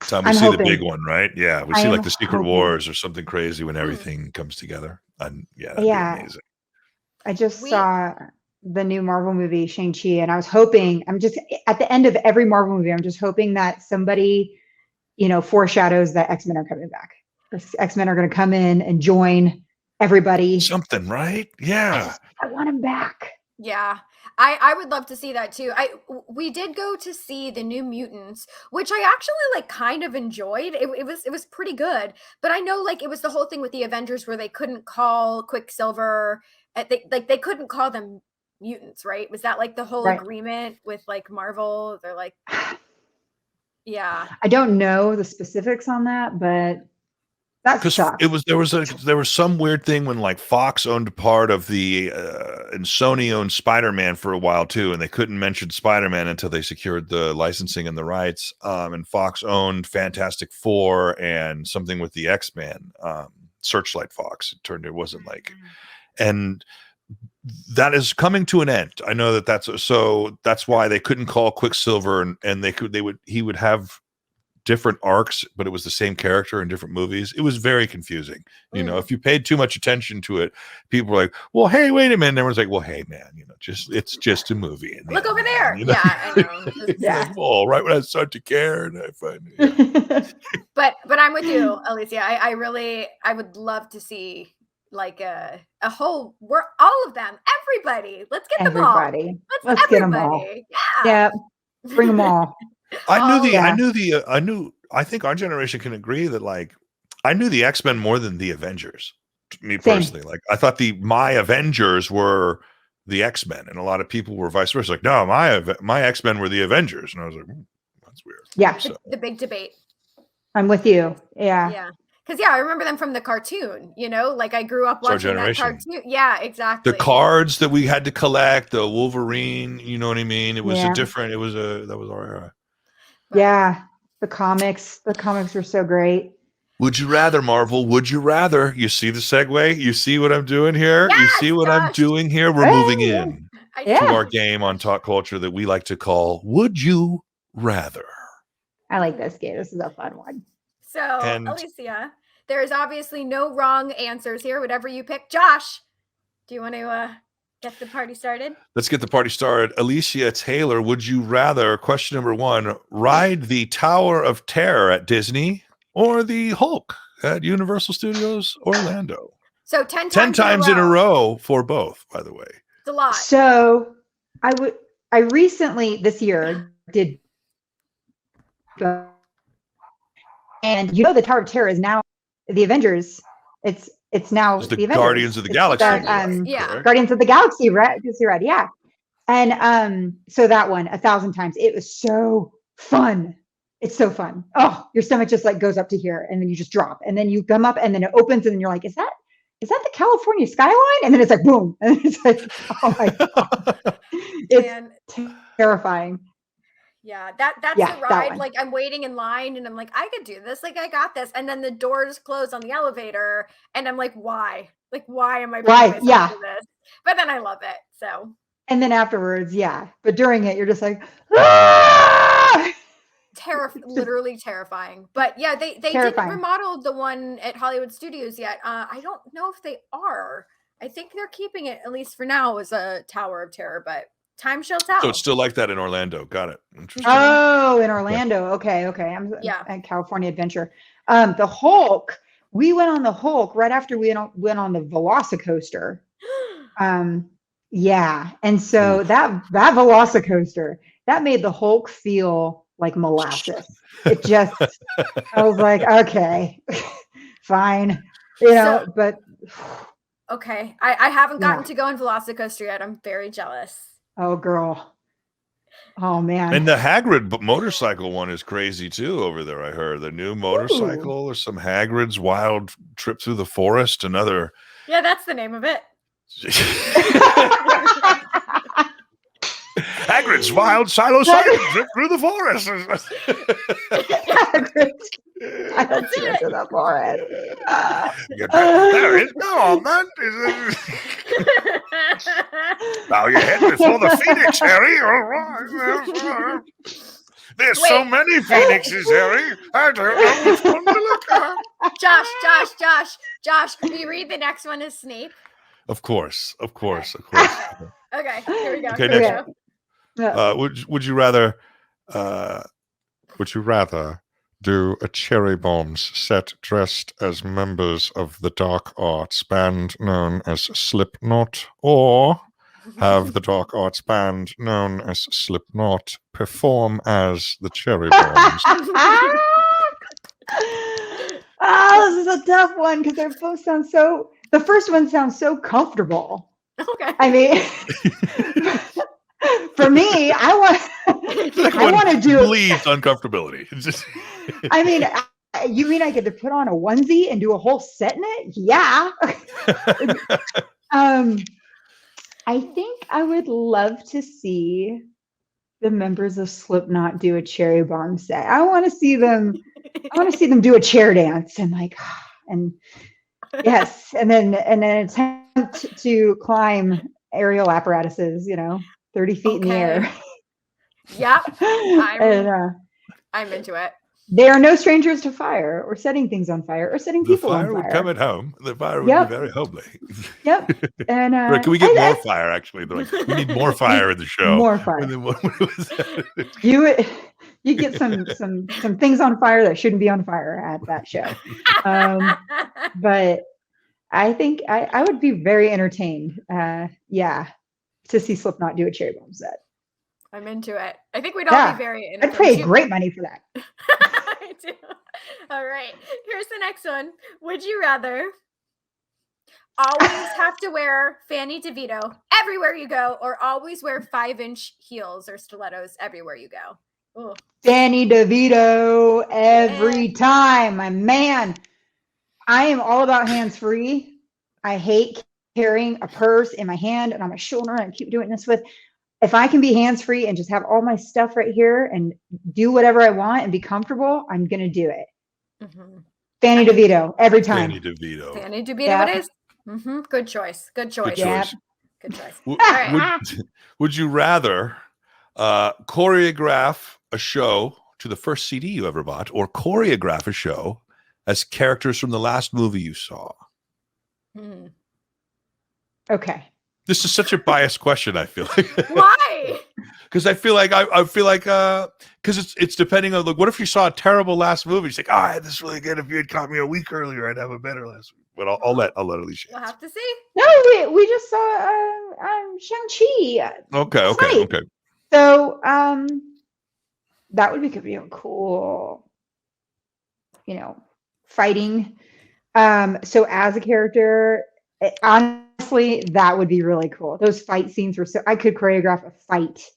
Time we I'm see hoping. the big one, right? Yeah, we I see am like the Secret hoping. Wars or something crazy when everything comes together. And that'd Yeah. be amazing. I just We- saw the new Marvel movie, Shang-Chi, and I was hoping, I'm just at the end of every Marvel movie, I'm just hoping that somebody, foreshadows that X-Men are coming back. X-Men are going to come in and join everybody. Something, right? Yeah. I want them back. Yeah, I would love to see that too. We did go to see the New Mutants, which I actually like kind of enjoyed. It was pretty good, but I know like it was the whole thing with the Avengers where they couldn't call Quicksilver, they couldn't call them mutants, right? Was that like the whole Right. agreement with like Marvel? They're like, yeah, I don't know the specifics on that, but that Because sucks. there was some weird thing when like Fox owned part of the and Sony owned Spider-Man for a while too, and they couldn't mention Spider-Man until they secured the licensing and the rights. And Fox owned Fantastic Four and something with the X-Men, Searchlight Fox. It wasn't like, and that is coming to an end. I know that's why they couldn't call Quicksilver, and he would have different arcs, but it was the same character in different movies. It was very confusing. You know, if you paid too much attention to it, people were like, well, hey, wait a minute. And everyone's like, well, hey, man, you know, it's just a movie. Look over there. You know? Yeah, I know. Like, well, right when I start to care, and I find it. But I'm with you, Alicia. I would love to see like a whole, we're all of them, everybody. Let's get them all. Let's get them all. Yeah. Bring them all. I think our generation can agree that like I knew the X-Men more than the Avengers. Me personally, like I thought my Avengers were the X-Men, and a lot of people were vice versa. Like, no, my X-Men were the Avengers, and I was like, that's weird. Yeah, so. The big debate. I'm with you. Yeah. Yeah. Because I remember them from the cartoon, you know, like I grew up watching that cartoon. Yeah, exactly. The cards that we had to collect, the Wolverine, you know what I mean? It was that was our era. Yeah. The comics were so great. Would you rather, Marvel? Would you rather? You see the segue? You see what I'm doing here? Yes, you see what I'm doing here? We're moving in to our game on Talkulture that we like to call Would You Rather? I like this game. This is a fun one. So, Alicia, there is obviously no wrong answers here. Whatever you pick. Josh, do you want to get the party started? Let's get the party started. Alicia Taylor, would you rather, question number 1, ride the Tower of Terror at Disney or the Hulk at Universal Studios Orlando? So 10 times in a row for both, by the way. It's a lot. So I recently this year did go, and you know the Tower of Terror is now the Avengers. It's now the Avengers. Guardians of the Galaxy. Guardians of the Galaxy, right? Yeah. And so that one 1,000 times. It was so fun. It's so fun. Oh, your stomach just like goes up to here, and then you just drop, and then you come up, and then it opens, and then you're like, is that the California skyline? And then it's like boom, and it's like, oh my god, it's terrifying. Yeah, that's the ride. Like I'm waiting in line and I'm like, I could do this. Like I got this. And then the doors close on the elevator and I'm like, why? Like, why am I doing this? But then I love it. So. And then afterwards, but during it, you're just like, ah! Literally terrifying. But yeah, they didn't remodel the one at Hollywood Studios yet. I don't know if they are. I think they're keeping it, at least for now, as a Tower of Terror, but time shall tell. So it's still like that in Orlando. Got it. Interesting. Oh, in Orlando. Okay. I'm at California Adventure. The Hulk. We went on the Hulk right after we went on the Velocicoaster. And so that Velocicoaster that made the Hulk feel like molasses. It just, I was like, okay, fine, but. Okay, I haven't gotten to go on Velocicoaster yet. I'm very jealous. Oh, girl. Oh, man. And the Hagrid motorcycle one is crazy, too, over there, I heard. The new motorcycle or some Hagrid's wild trip through the forest, another. Yeah, that's the name of it. Hagrid's wild psilocybin trip through the forest. Hagrid's wild trip through the forest. There is torment. Bow your head before the Phoenix, Harry. There's so many Phoenixes, Harry. I don't know which one to look at. Josh, can you read the next one as Snape? Of course. Okay, here we go. Okay, next. Would you rather do a Cherry Bombs set dressed as members of the dark arts band known as Slipknot, or have the dark arts band known as Slipknot perform as the Cherry Bombs? This is a tough one because they both sound so. The first one sounds so comfortable. Okay. I mean, for me, I want to do bleeds uncomfortability. I mean, you mean I could put on a onesie and do a whole set in it? Yeah. I think I would love to see the members of Slipknot do a Cherry Bomb set. I want to see them do a chair dance and yes, and then attempt to climb aerial apparatuses, 30 feet in the air. Yep. I'm into it. They are no strangers to fire or setting things on fire or setting The people on fire fire. would come at home. The fire would Yep. be very homely. Yep. And Or can we get more fire? Actually, they're like, we need more fire in the show. More fire. You get some things on fire that shouldn't be on fire at that show. But I think I would be very entertained. To see Slipknot do a Cherry Bomb set. I'm into it. I think we'd all be very entertained. I'd pay great money for that. I do. All right. Here's the next one. Would you rather always have to wear Fanny DeVito everywhere you go, or always wear 5-inch heels or stilettos everywhere you go? Ooh. Fanny DeVito every time, my man. I am all about hands-free. I hate carrying a purse in my hand and on my shoulder, and I keep doing this with. If I can be hands-free and just have all my stuff right here and do whatever I want and be comfortable, I'm going to do it. Mm-hmm. Fanny DeVito every time. Fanny DeVito. Fanny DeVito it is. Mm-hmm. Good choice. Good choice. Good choice. Would you rather choreograph a show to the first CD you ever bought, or choreograph a show as characters from the last movie you saw? Okay. This is such a biased question, I feel like. Why? Because I feel like because it's depending on, like, what if you saw a terrible last movie? It's like, I had this really good. If you had caught me a week earlier, I'd have a better last week. But I'll let Alicia. We'll have to see. No, we just saw Shang-Chi. Okay. So that would be cool. Fighting. So as a character, honestly, that would be really cool. Those fight scenes were I could choreograph a fight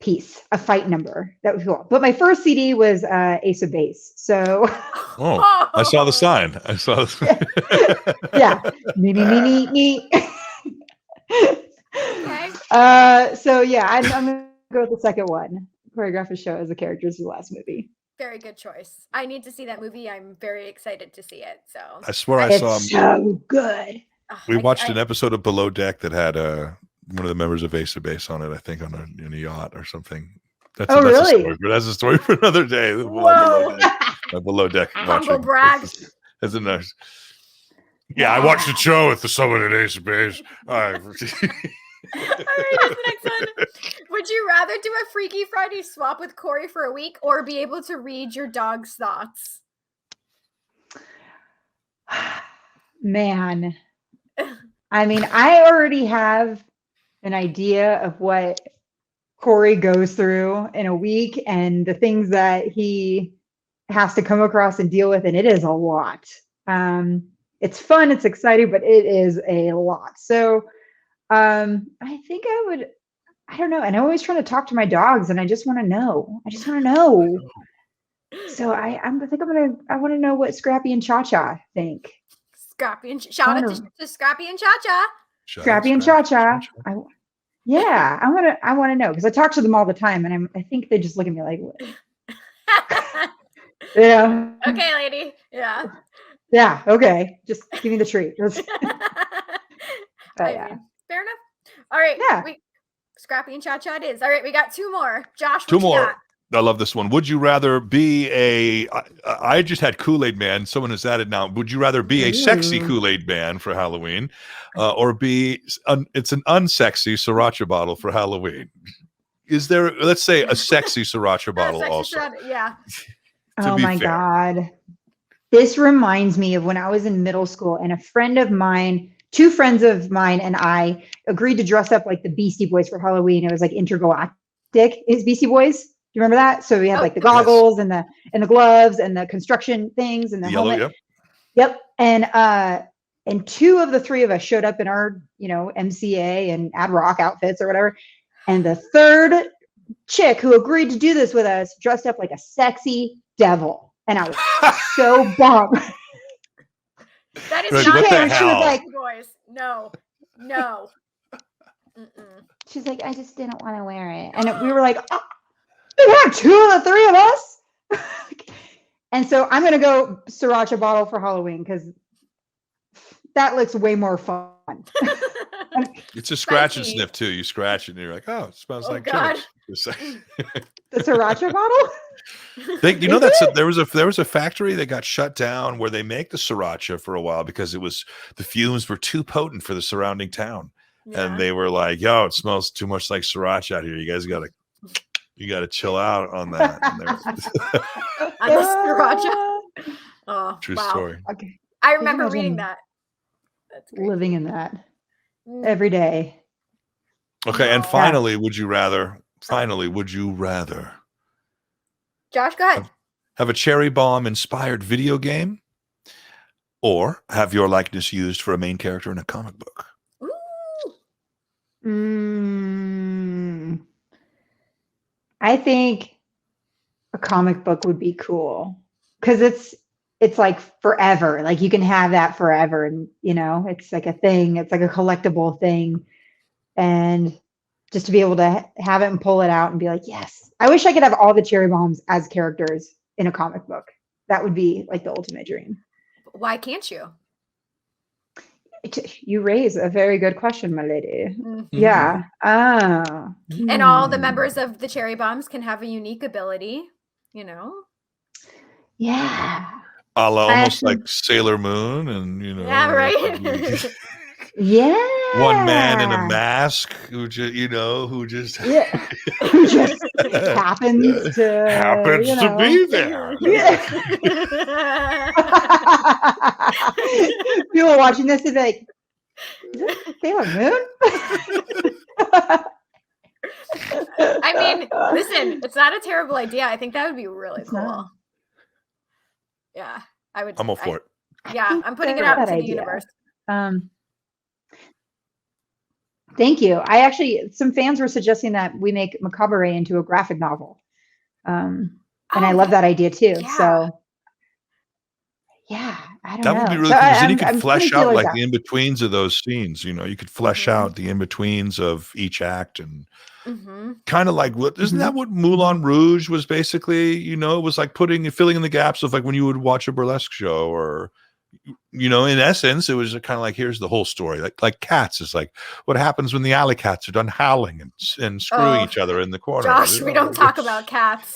piece, a fight number. That would be cool. But my first CD was Ace of Base. So I saw the sign. Yeah. Me. Okay. So yeah, I'm gonna go with the second one. Choreograph a show as the characters of the last movie. Very good choice. I need to see that movie. I'm very excited to see it. So I swear I saw him. So good. We watched an episode of Below Deck that had one of the members of Ace of Base on it, I think, on a yacht or something. That's really? That's a story for another day. Whoa. Below Deck. Humble brag. As a nice. Yeah, I watched the show with someone at Ace of Base. All right. All right, here's the next one. Would you rather do a Freaky Friday swap with Corey for a week, or be able to read your dog's thoughts? Man. I mean, I already have an idea of what Corey goes through in a week and the things that he has to come across and deal with, and it is a lot. It's fun, it's exciting, but it is a lot. So I think I don't know. And I'm always trying to talk to my dogs, and I just want to know. So I want to know what Scrappy and Cha-Cha think. Scrappy and shout out to Scrappy and Cha-Cha. Scrappy and Cha-Cha. I want to know, because I talk to them all the time, and I think they just look at me like, what? Yeah. Okay, lady. Yeah. Yeah. Okay. Just give me the treat. But yeah. Fair enough. All right. Yeah. Scrappy and Cha-Cha it is. All right. We got two more. Josh, two more. I love this one. Would you rather be I just had Kool-Aid Man. Someone has added now. Would you rather be a sexy Kool-Aid Man for Halloween, or be it's an unsexy sriracha bottle for Halloween? Is there, let's say, a sexy sriracha bottle also? Yeah. Oh my God. This reminds me of when I was in middle school, and two friends of mine and I agreed to dress up like the Beastie Boys for Halloween. It was like intergalactic is Beastie Boys. Do you remember that? So we had like the goggles and the gloves and the construction things and the helmet. Yep. And two of the three of us showed up in our, MCA and Ad Rock outfits or whatever. And the third chick who agreed to do this with us dressed up like a sexy devil. And I was so bummed. That is not what the hell? She was like, boys. No. She's like, I just didn't want to wear it. And we were like, oh, you have two of the three of us? And so I'm going to go sriracha bottle for Halloween, because that looks way more fun. It's a scratch and sniff too. You scratch it and you're like, oh, it smells like God. chili. The sriracha bottle? You know, there was a factory that got shut down where they make the sriracha for a while because the fumes were too potent for the surrounding town. Yeah. And they were like, yo, it smells too much like sriracha out here. You guys gotta chill out on that. On the sriracha. Oh, True wow. story. Okay. I remember imagine reading that. That's great. Living in that every day. Okay, and No. finally, would you rather Josh, go ahead. have a cherry bomb inspired video game or have your likeness used for a main character in a comic book? Ooh. I think a comic book would be cool because it's like forever. Like you can have that forever, and it's like a thing. It's like a collectible thing, and just to be able to have it and pull it out and be like, yes. I wish I could have all the cherry bombs as characters in a comic book. That would be like the ultimate dream. Why can't you? You raise a very good question, my lady. Mm-hmm. Yeah. And all the members of the cherry bombs can have a unique ability, Yeah. Almost like Sailor Moon and, Yeah, right. Yeah. One man in a mask who just who just happens to be there. Yeah. People watching this is like, is this Sailor Moon? I mean, listen, it's not a terrible idea. I think that would be really cool. not. Yeah, I would. I'm all for it. Yeah, I'm putting it That out into the idea. universe. Thank you. Some fans were suggesting that we make Macabarét into a graphic novel. And I love that idea too. Yeah. So yeah, I don't know. That would be really So cool. Because then you I'm could flesh putting out feelers like the in-betweens of those scenes. You could flesh out the in-betweens of each act and kind of like isn't that what Moulin Rouge was basically? It was like filling in the gaps of like when you would watch a burlesque show or in essence, it was kind of like, here's the whole story. Like Cats is like what happens when the alley cats are done howling and screwing each other in the corner. Josh, we don't talk about cats.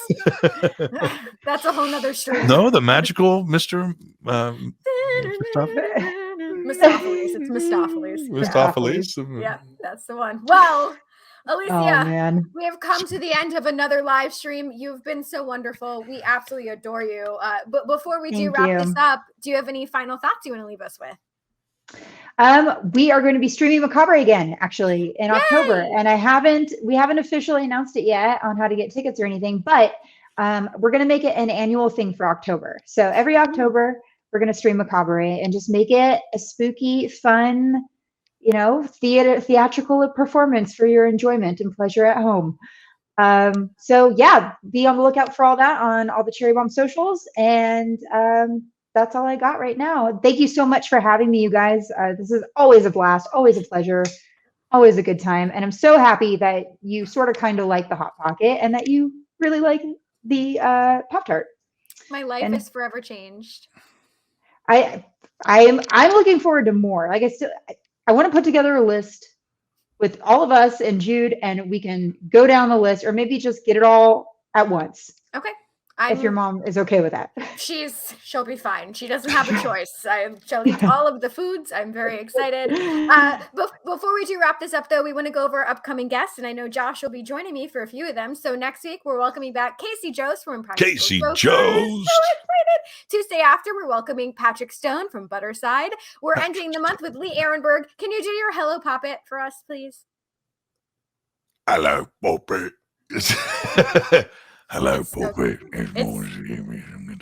That's a whole nother stream. No, the magical Mr. Mistopheles. It's Mistopheles. Mistopheles. Yeah, that's the one. Well, Alicia, man. we have come to the end of another live stream. You've been so wonderful. We absolutely adore you. But before we do wrap this up, do you have any final thoughts you want to leave us with? We are going to be streaming Macabre again, actually, in October. And we haven't officially announced it yet on how to get tickets or anything, but we're going to make it an annual thing for October. So every October, we're going to stream Macabre and just make it a spooky, fun, theatrical performance for your enjoyment and pleasure at home. So yeah, be on the lookout for all that on all the Cherry Bomb socials. And that's all I got right now. Thank you so much for having me, you guys. This is always a blast, always a pleasure, always a good time. And I'm so happy that you sort of kind of like the Hot Pocket and that you really like the Pop-Tart. My life is forever changed. I'm looking forward to more. Like I want to put together a list with all of us and Jude, and we can go down the list, or maybe just get it all at once. Okay. If your mom is okay with that. She'll be fine. She doesn't have a choice. She'll eat all of the foods. I'm very excited. Before we do wrap this up, though, we want to go over our upcoming guests, and I know Josh will be joining me for a few of them. So next week, we're welcoming back Casey Jost from Impractical Casey Jokers. Jost. So excited. Tuesday after, we're welcoming Patrick Stone from Butterside. We're ending the month with Lee Ehrenberg. Can you do your Hello Poppet for us, please? Hello, Poppet. Hello, Poppet.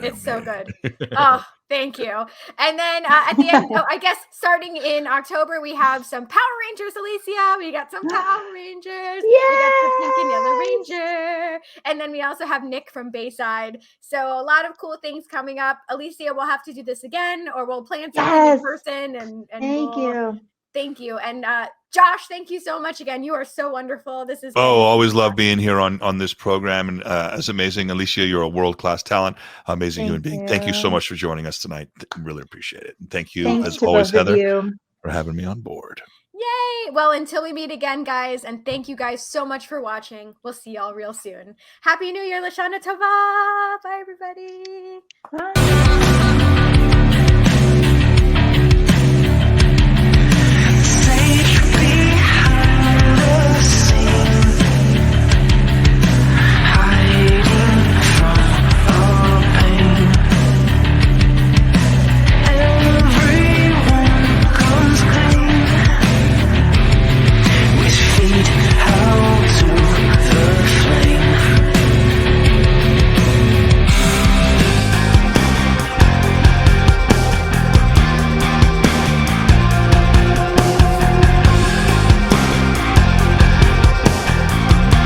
It's so good. Oh, thank you. And then at the end, I guess starting in October, we have some Power Rangers, Alicia. We got some Power Rangers. Yeah. We got the Pink and Yellow Ranger. And then we also have Nick from Bayside. So a lot of cool things coming up. Alicia, we'll have to do this again, or we'll plan something in person. And Thank you. And Josh, thank you so much again. You are so wonderful. This is always love being here on this program. And it's amazing. Alicia, you're a world-class talent, amazing human being. Thank you so much for joining us tonight. Really appreciate it. And thank you, as always, Heather, for having me on board. Yay. right. Well, until we meet again, guys, and thank you guys so much for watching. We'll see y'all real soon. Happy New Year, Lashana Tova. Bye, everybody. Bye.